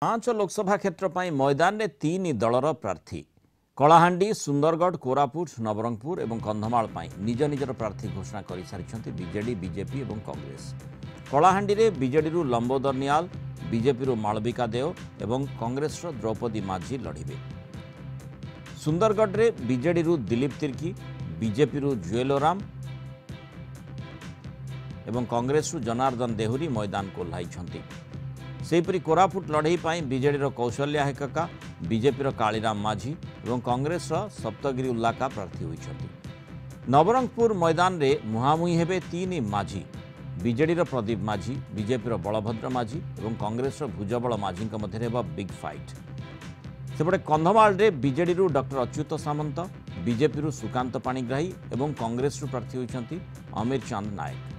पांच लोकसभा क्षेत्र पर मैदान में तीन दलर प्रार्थी कलाहांडी सुंदरगढ़ कोरापुट नवरंगपुर और कंधमाल निज निजर प्रार्थी घोषणा कर सारी बीजेडी बीजेपी और कांग्रेस। कलाहांडी में BJD Lambodar Niall, BJP Malvika देव और कांग्रेस द्रौपदी माझी लड़े। सुंदरगढ़ में बीजेडी दिलीप तिर्की, बीजेपी जुएलोराम और कांग्रेस जनार्दन देहुरी मैदान को ओह्लाइछन्ति। सेहीपरि कोरापुट लड़ई बीजेडी कौशल्या हेकका, बीजेपी कालीराम माझी और कांग्रेस सप्तगिरी उल्लाका प्रार्थी होइछन्ति। नवरंगपुर मैदान में मुहांमुही हेबे तीन माझी, बीजेडी प्रदीप माझी, बीजेपी बलभद्र माझी और कांग्रेस भुजबल माझी मध्य बिग फाइट। सेपटे Kandhamal BJD doctor Achyuta Samanta, BJP Sukanta Panigrahi और कांग्रेस प्रार्थी होइछन्ति अमीर चंद नायक।